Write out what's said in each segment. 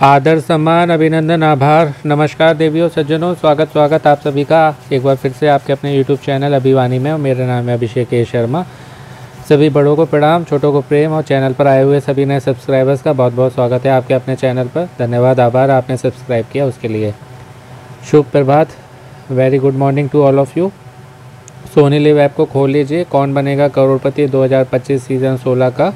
आदर सम्मान अभिनंदन आभार नमस्कार देवियों सज्जनों, स्वागत आप सभी का एक बार फिर से आपके अपने YouTube चैनल अभिवानी में। मेरा नाम है अभिषेक ए शर्मा। सभी बड़ों को प्रणाम, छोटों को प्रेम और चैनल पर आए हुए सभी नए सब्सक्राइबर्स का बहुत बहुत स्वागत है आपके अपने चैनल पर। धन्यवाद, आभार आपने सब्सक्राइब किया उसके लिए। शुभ प्रभात, very good morning to all of you. Sony LIV app को खोल लीजिए। कौन बनेगा करोड़पति 2025 सीज़न 16 का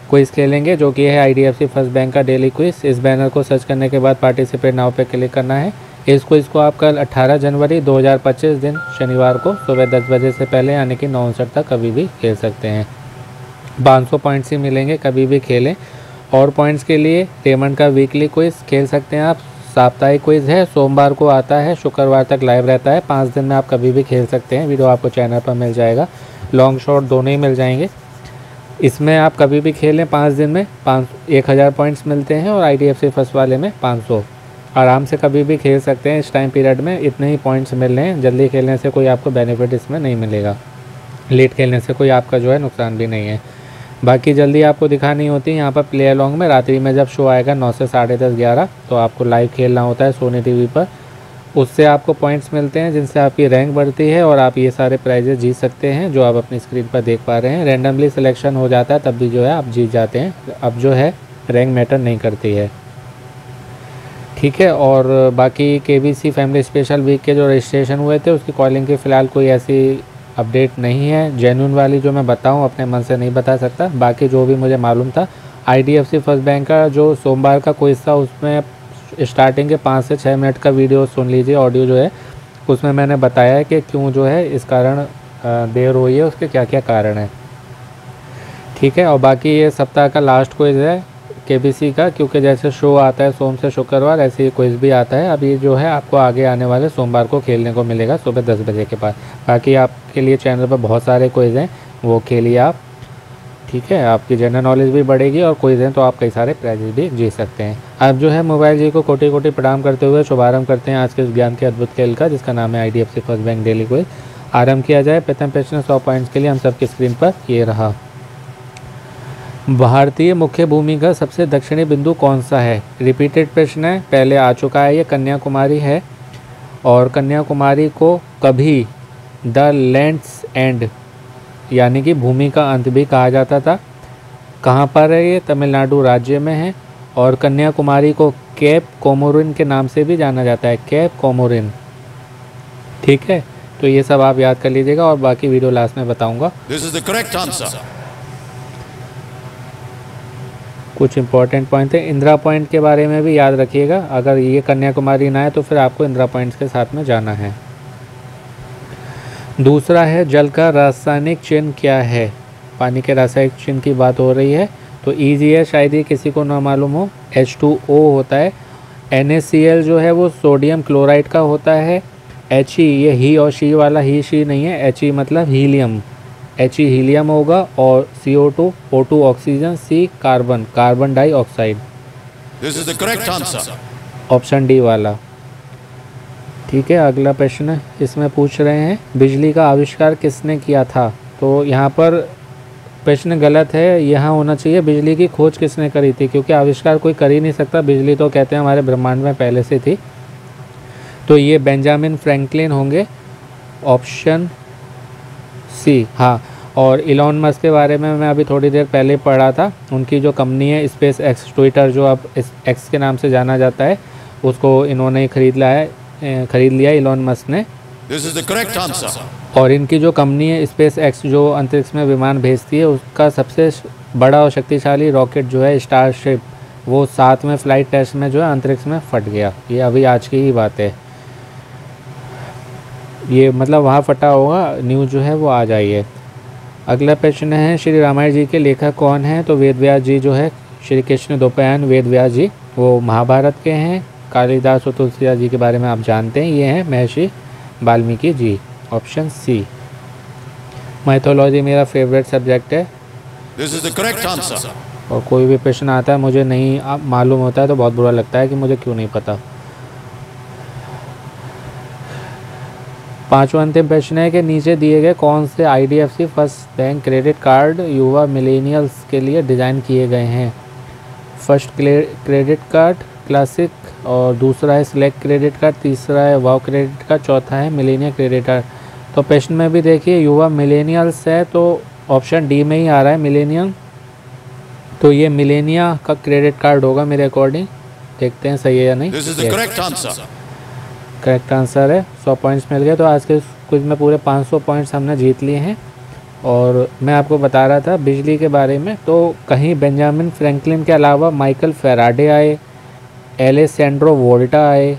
क्विज़ खेलेंगे, जो कि है IDFC फर्स्ट बैंक का डेली क्विज़। इस बैनर को सर्च करने के बाद पार्टिसिपेट नाउ पे क्लिक करना है। इस क्विज़ को आप कल 18 जनवरी 2025 दिन शनिवार को सुबह 10 बजे से पहले यानी कि 9:59 तक कभी भी खेल सकते हैं। 500 पॉइंट्स ही मिलेंगे, कभी भी खेलें। और पॉइंट्स के लिए रेमंड का वीकली क्विज़ खेल सकते हैं आप। साप्ताहिक क्विज़ है, सोमवार को आता है, शुक्रवार तक लाइव रहता है। 5 दिन में आप कभी भी खेल सकते हैं। वीडियो आपको चैनल पर मिल जाएगा, लॉन्ग शॉर्ट दोनों ही मिल जाएंगे। इसमें आप कभी भी खेलें, 5 दिन में 1000 पॉइंट्स मिलते हैं और IDFC फर्स्ट वाले में 500। आराम से कभी भी खेल सकते हैं। इस टाइम पीरियड में इतने ही पॉइंट्स मिल रहे हैं। जल्दी खेलने से कोई आपको बेनिफिट इसमें नहीं मिलेगा, लेट खेलने से कोई आपका जो है नुकसान भी नहीं है। बाकी जल्दी आपको दिखानी होती है यहाँ पर प्ले अलॉन्ग में। रात्रि में जब शो आएगा 9 से 10:30 11, तो आपको लाइव खेलना होता है सोनी TV पर। उससे आपको पॉइंट्स मिलते हैं जिनसे आपकी रैंक बढ़ती है और आप ये सारे प्राइजेस जीत सकते हैं जो आप अपनी स्क्रीन पर देख पा रहे हैं। रैंडमली सिलेक्शन हो जाता है, तब भी जो है आप जीत जाते हैं। अब जो है रैंक मैटर नहीं करती है, ठीक है। और बाकी KBC फैमिली स्पेशल वीक के जो रजिस्ट्रेशन हुए थे उसकी कॉलिंग की फ़िलहाल कोई ऐसी अपडेट नहीं है। जेन्युइन वाली जो मैं बताऊँ अपने मन से नहीं बता सकता। बाकी जो भी मुझे मालूम था, IDFC फर्स्ट बैंक का जो सोमवार का क्विज़ था उसमें स्टार्टिंग के 5 से 6 मिनट का वीडियो सुन लीजिए, ऑडियो जो है उसमें मैंने बताया है कि क्यों जो है इस कारण देर हुई है, उसके क्या क्या कारण है, ठीक है। और बाकी ये सप्ताह का लास्ट क्विज़ है KBC का, क्योंकि जैसे शो आता है सोम से शुक्रवार, ऐसे ही क्विज़ भी आता है। अभी जो है आपको आगे आने वाले सोमवार को खेलने को मिलेगा सुबह 10 बजे के बाद। बाकी आपके लिए चैनल पर बहुत सारे क्विज़ हैं, वो खेलिए आप, ठीक है। आपकी जनरल नॉलेज भी बढ़ेगी और क्विज़ हैं तो आप कई सारे प्राइजेस भी जीत सकते हैं। अब जो है मोबाइल जी को कोटि कोटि प्रणाम करते हुए शुभारंभ करते हैं आज के इस ज्ञान के अद्भुत खेल का, जिसका नाम है IDFC first bank daily quiz. आरंभ किया जाए। प्रथम प्रश्न 100 पॉइंट्स के लिए हम सबकी स्क्रीन पर ये रहा। भारतीय मुख्य भूमि का सबसे दक्षिणी बिंदु कौन सा है? रिपीटेड प्रश्न है, पहले आ चुका है। ये कन्याकुमारी है और कन्याकुमारी को कभी द लैंड्स एंड यानी कि भूमि का अंत भी कहा जाता था। कहाँ पर है ये? तमिलनाडु राज्य में है। और कन्याकुमारी को केप कोमोरिन के नाम से भी जाना जाता है, केप कोमोरिन, ठीक है। तो ये सब आप याद कर लीजिएगा और बाकी वीडियो लास्ट में बताऊंगा। This is the correct answer. कुछ इंपॉर्टेंट पॉइंट है। इंदिरा पॉइंट के बारे में भी याद रखिएगा। अगर ये कन्याकुमारी ना है तो फिर आपको इंदिरा पॉइंट्स के साथ में जाना है। दूसरा है जल का रासायनिक चिन्ह क्या है? पानी के रासायनिक चिन्ह की बात हो रही है तो ईजी है, शायद ये किसी को ना मालूम हो। H2O होता है। NaCl जो है वो सोडियम क्लोराइड का होता है। He, ये ही और शी वाला ही शी नहीं है, He मतलब हीलियम, He हीलियम होगा। और CO2 O2 oxygen, C carbon dioxide. This is the correct answer. Option D वाला, ठीक है। अगला प्रश्न इसमें पूछ रहे हैं बिजली का आविष्कार किसने किया था? तो यहाँ पर प्रश्न गलत है, यहाँ होना चाहिए बिजली की खोज किसने करी थी, क्योंकि आविष्कार कोई कर ही नहीं सकता। बिजली तो कहते हैं हमारे ब्रह्मांड में पहले से थी। तो ये बेंजामिन फ्रैंकलिन होंगे, ऑप्शन सी, हाँ। और इलॉन मस्क के बारे में मैं अभी थोड़ी देर पहले पढ़ा था। उनकी जो कंपनी है स्पेस एक्स, ट्विटर जो अब एक्स के नाम से जाना जाता है, उसको इन्होंने खरीद लिया इलॉन मस्क ने। This is the correct answer. और इनकी जो कंपनी है स्पेस एक्स जो अंतरिक्ष में विमान भेजती है, उसका सबसे बड़ा और शक्तिशाली रॉकेट जो है स्टारशिप, वो 7वें फ्लाइट टेस्ट में जो है अंतरिक्ष में फट गया। ये अभी आज की ही बात है। ये मतलब वहाँ फटा होगा, न्यूज़ जो है वो आ जाइए। अगला प्रश्न है श्री रामायण जी के लेखक कौन है? तो वेद व्यास जी जो है, श्री कृष्ण द्वैपायन वेद व्यास जी, वो महाभारत के हैं। कालिदास और तुलसीदास जी के बारे में आप जानते हैं, ये हैं महर्षि Valmiki ji, option C. Mythology मेरा फेवरेट सब्जेक्ट है। This is the correct answer. और कोई भी प्रश्न आता है मुझे नहीं मालूम होता है तो बहुत बुरा लगता है कि मुझे क्यों नहीं पता। पांचवा अंतिम प्रश्न है कि नीचे दिए गए कौन से IDFC first bank credit card युवा मिलेनियल्स के लिए डिज़ाइन किए गए हैं? फर्स्ट क्रेडिट कार्ड, क्लासिक, और दूसरा है सिलेक्ट क्रेडिट कार्ड, तीसरा है वाव क्रेडिट कार्ड, चौथा है मिलेनियल क्रेडिट कार्ड। तो प्रश्न में भी देखिए युवा मिलेनियल्स है, तो ऑप्शन डी में ही आ रहा है मिलेनियल, तो ये मिलेनिया का क्रेडिट कार्ड होगा मेरे अकॉर्डिंग। देखते हैं सही है या नहीं। This is the correct answer. Correct answer है, 100 पॉइंट्स मिल गए। तो आज के क्विज में पूरे 500 पॉइंट्स हमने जीत लिए हैं। और मैं आपको बता रहा था बिजली के बारे में, तो कहीं बेंजामिन फ्रैंकलिन के अलावा माइकल फैराडे आए, एलेसैंड्रो वोल्टा आए,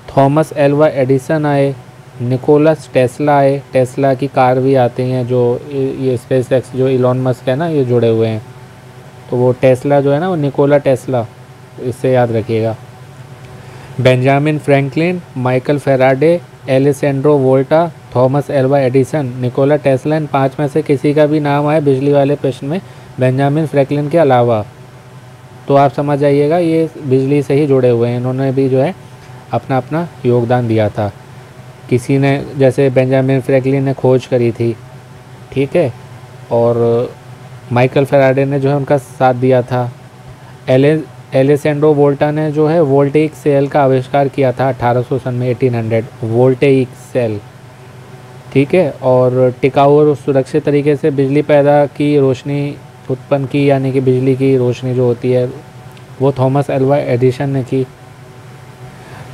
थॉमस एल्वा एडिसन आए, निकोलस टेस्ला आए। टेस्ला की कार भी आती हैं, जो ये स्पेस एक्स जो इलॉन मस्क है ना, ये जुड़े हुए हैं, तो वो टेस्ला जो है ना, वो निकोला टेस्ला, इससे याद रखिएगा। Benjamin Franklin, Michael Faraday, Alessandro Volta, Thomas Alva Edison, Nikola Tesla, इन 5 में से किसी का भी नाम आए बिजली वाले प्रश्न में बेंजामिन फ्रैंकलिन के अलावा, तो आप समझ जाइएगा ये बिजली से ही जुड़े हुए हैं। इन्होंने भी जो है अपना अपना योगदान दिया था। किसी ने, जैसे बेंजामिन फ्रैंकलिन ने खोज करी थी, ठीक है, और माइकल फैराडे ने जो है उनका साथ दिया था। एलेसैंड्रो वोल्टा ने जो है वोल्टेइक सेल का आविष्कार किया था 1800 सन में, 1800 वोल्टेइक सेल, ठीक है। और टिकाऊ और सुरक्षित तरीके से बिजली पैदा की, रोशनी उत्पन्न की, यानी कि बिजली की रोशनी जो होती है, वो थॉमस एल्वा एडिसन ने की।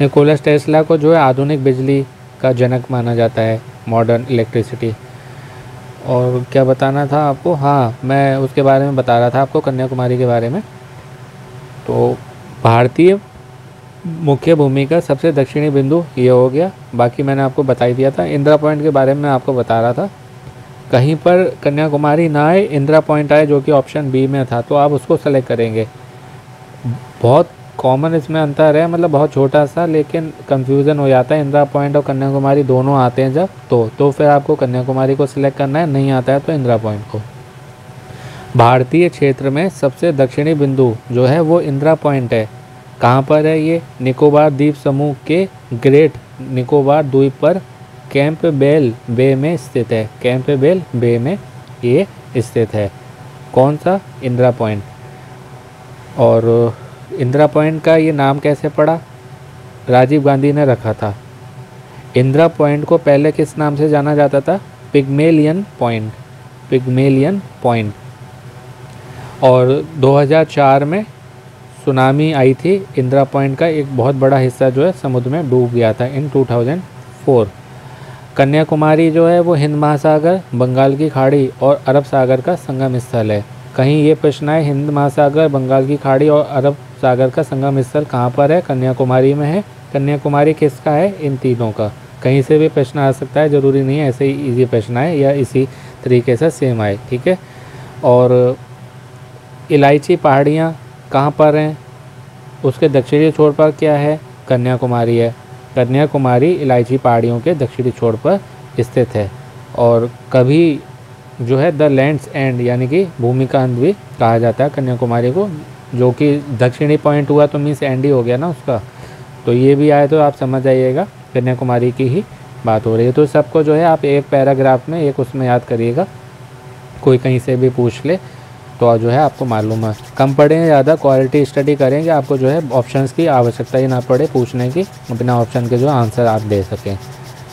निकोलस टेस्ला को जो है आधुनिक बिजली का जनक माना जाता है, मॉडर्न इलेक्ट्रिसिटी। और क्या बताना था आपको, हाँ मैं उसके बारे में बता रहा था आपको, कन्याकुमारी के बारे में। तो भारतीय मुख्य भूमि का सबसे दक्षिणी बिंदु ये हो गया। बाकी मैंने आपको बता ही दिया था। इंदिरा पॉइंट के बारे में आपको बता रहा था, कहीं पर कन्याकुमारी ना आए, इंदिरा पॉइंट आए, जो कि ऑप्शन बी में था, तो आप उसको सेलेक्ट करेंगे। बहुत कॉमन इसमें अंतर है, मतलब बहुत छोटा सा, लेकिन कंफ्यूजन हो जाता है। इंदिरा पॉइंट और कन्याकुमारी दोनों आते हैं जब, तो फिर आपको कन्याकुमारी को सिलेक्ट करना है, नहीं आता है तो इंदिरा पॉइंट को। भारतीय क्षेत्र में सबसे दक्षिणी बिंदु जो है वो इंदिरा पॉइंट है। कहाँ पर है ये? निकोबार द्वीप समूह के ग्रेट निकोबार द्वीप पर कैंपबेल बे में स्थित है। कैंपबेल बे में ये स्थित है। कौन सा? इंदिरा पॉइंट। और इंदिरा पॉइंट का ये नाम कैसे पड़ा? राजीव गांधी ने रखा था। इंदिरा पॉइंट को पहले किस नाम से जाना जाता था? Pygmalion point. Pygmalion point. और 2004 में सुनामी आई थी, इंदिरा पॉइंट का एक बहुत बड़ा हिस्सा जो है समुद्र में डूब गया था इन 2004। कन्याकुमारी जो है वो हिंद महासागर, बंगाल की खाड़ी और अरब सागर का संगम स्थल है। कहीं ये प्रश्न है, हिंद महासागर, बंगाल की खाड़ी और अरब सागर का संगम स्थल कहाँ पर है? कन्याकुमारी में है। कन्याकुमारी किसका है? इन तीनों का। कहीं से भी प्रश्न आ सकता है, ज़रूरी नहीं है ऐसे ही इजी प्रश्न आए या इसी तरीके से सेम आए, ठीक है। और इलायची पहाड़ियाँ कहाँ पर हैं? उसके दक्षिणी छोर पर क्या है? कन्याकुमारी है। कन्याकुमारी इलायची पहाड़ियों के दक्षिणी छोर पर स्थित है। और कभी जो है द लैंड्स एंड यानी कि भूमि का अंत भी कहा जाता है कन्याकुमारी को, जो कि दक्षिणी पॉइंट हुआ तो मीन्स एंड ही हो गया ना उसका। तो ये भी आए तो आप समझ जाइएगा कन्याकुमारी की ही बात हो रही है। तो सबको जो है आप एक पैराग्राफ में एक उसमें याद करिएगा, कोई कहीं से भी पूछ ले तो जो है आपको मालूम है। कम पढ़ें ज़्यादा, क्वालिटी स्टडी करेंगे, आपको जो है ऑप्शंस की आवश्यकता ही ना पड़े पूछने की, बिना ऑप्शन के जो आंसर आप दे सकें,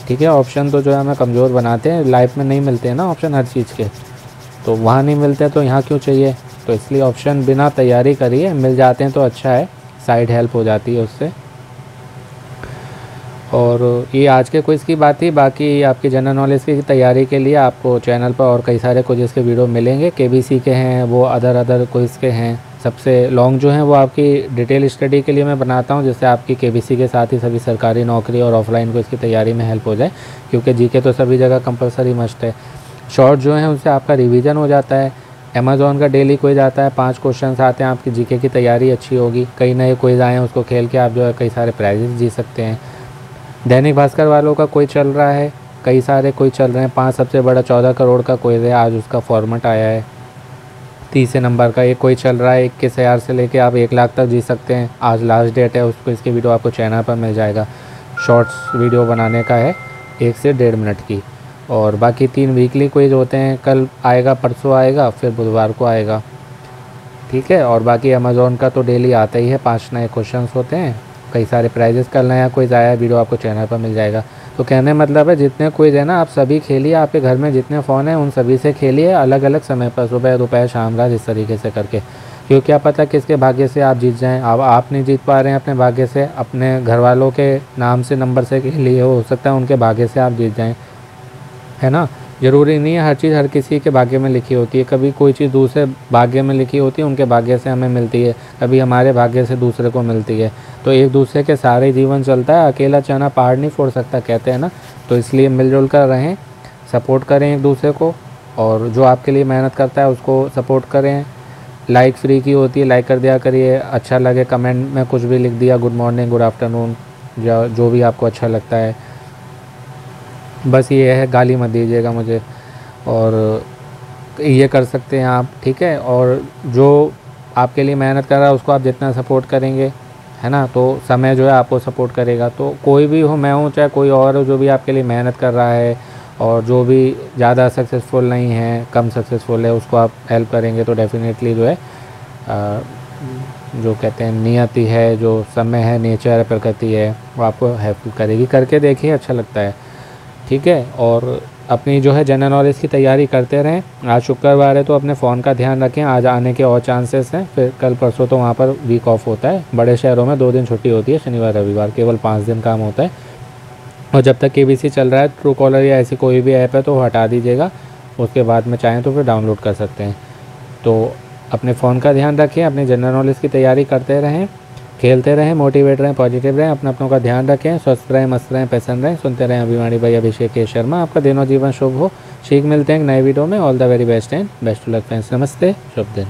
ठीक है। ऑप्शन तो जो है हमें कमज़ोर बनाते हैं, लाइफ में नहीं मिलते हैं ना ऑप्शन हर चीज़ के, तो वहाँ नहीं मिलते तो यहाँ क्यों चाहिए? तो इसलिए ऑप्शन बिना तैयारी करिए, मिल जाते हैं तो अच्छा है, साइड हेल्प हो जाती है उससे। और ये आज के क्विज़ की बात ही। बाकी आपकी जनरल नॉलेज की तैयारी के लिए आपको चैनल पर और कई सारे क्विज़ के वीडियो मिलेंगे। केबीसी के हैं, वो अदर क्विज़ के हैं। सबसे लॉन्ग जो हैं वो आपकी डिटेल स्टडी के लिए मैं बनाता हूं, जिससे आपकी केबीसी के साथ ही सभी सरकारी नौकरी और ऑफलाइन को इसकी तैयारी में हेल्प हो जाए, क्योंकि जीके तो सभी जगह कंपलसरी मस्ट है। शॉर्ट जो हैं उनसे आपका रिवीजन हो जाता है। अमेज़ॉन का डेली क्विज़ आता है, 5 क्वेश्चन आते हैं, आपकी जीके की तैयारी अच्छी होगी। कई नए क्विज़ आए हैं, उसको खेल के आप जो है कई सारे प्राइजेस जीत सकते हैं। दैनिक भास्कर वालों का कोई चल रहा है, कई सारे कोई चल रहे हैं। 5 सबसे बड़ा 14 करोड़ का कोई है, आज उसका फॉर्मेट आया है। 30 नंबर का एक कोई चल रहा है, 21,000 से लेके आप 1 लाख तक जीत सकते हैं। आज लास्ट डेट है, उसको इसकी वीडियो आपको चैनल पर मिल जाएगा। शॉर्ट्स वीडियो बनाने का है 1 से 1.5 मिनट की। और बाकी 3 वीकली क्विज होते हैं, कल आएगा, परसों आएगा, फिर बुधवार को आएगा, ठीक है। और बाकी अमेज़ोन का तो डेली आता ही है, 5 नए क्वेश्चंस होते हैं, कई सारे प्राइजेस, कल नया क्विज आया वीडियो आपको चैनल पर मिल जाएगा। तो कहने मतलब है जितने क्विज है ना आप सभी खेलिए, आपके घर में जितने फ़ोन हैं उन सभी से खेलिए अलग अलग समय पर, सुबह दोपहर शाम रात, इस तरीके से करके, क्यों क्या पता किसके भाग्य से आप जीत जाएं। अब आप नहीं जीत पा रहे हैं अपने भाग्य से, अपने घर वालों के नाम से नंबर से लिए, हो सकता है उनके भाग्य से आप जीत जाएं, है ना। ज़रूरी नहीं है हर चीज़ हर किसी के भाग्य में लिखी होती है, कभी कोई चीज़ दूसरे भाग्य में लिखी होती है, उनके भाग्य से हमें मिलती है, कभी हमारे भाग्य से दूसरे को मिलती है। तो एक दूसरे के सारे जीवन चलता है, अकेला चना पहाड़ नहीं फोड़ सकता कहते हैं ना। तो इसलिए मिलजुल कर रहें, सपोर्ट करें एक दूसरे को, और जो आपके लिए मेहनत करता है उसको सपोर्ट करें। लाइक फ्री की होती है, लाइक कर दिया करिए, अच्छा लगे कमेंट में कुछ भी लिख दिया, गुड मॉर्निंग, गुड आफ्टरनून, या जो भी आपको अच्छा लगता है। बस ये है, गाली मत दीजिएगा मुझे, और ये कर सकते हैं आप, ठीक है। और जो आपके लिए मेहनत कर रहा है उसको आप जितना सपोर्ट करेंगे, है ना, तो समय जो है आपको सपोर्ट करेगा। तो कोई भी हो, मैं हूँ चाहे कोई और हो, जो भी आपके लिए मेहनत कर रहा है और जो भी ज़्यादा सक्सेसफुल नहीं है, कम सक्सेसफुल है, उसको आप हेल्प करेंगे तो डेफिनेटली जो है जो कहते हैं नियति है, जो समय है, नेचर है, प्रकृति है, वो आपको हेल्प करेगी। करके देखिए, अच्छा लगता है, ठीक है। और अपनी जो है जनरल नॉलेज की तैयारी करते रहें। आज शुक्रवार है तो अपने फ़ोन का ध्यान रखें, आज आने के और चांसेस हैं, फिर कल परसों तो वहाँ पर वीक ऑफ होता है, बड़े शहरों में 2 दिन छुट्टी होती है, शनिवार रविवार, केवल 5 दिन काम होता है। और जब तक केबीसी चल रहा है, ट्रू कॉलर या ऐसी कोई भी ऐप है तो हटा दीजिएगा, उसके बाद में चाहें तो फिर डाउनलोड कर सकते हैं। तो अपने फ़ोन का ध्यान रखें, अपने जनरल नॉलेज की तैयारी करते रहें, खेलते रहें, मोटिवेट रहें, पॉजिटिव रहें, अपनों का ध्यान रखें, स्वस्थ रहें, मस्त रहें, प्रसन्न रहें। सुनते रहें अभिमानी भाई अभिषेक के शर्मा। आपका दिनों जीवन शुभ हो। शीघ्र मिलते हैं एक नए वीडियो में। All the very best and best to luck friends. नमस्ते, शुभ दिन।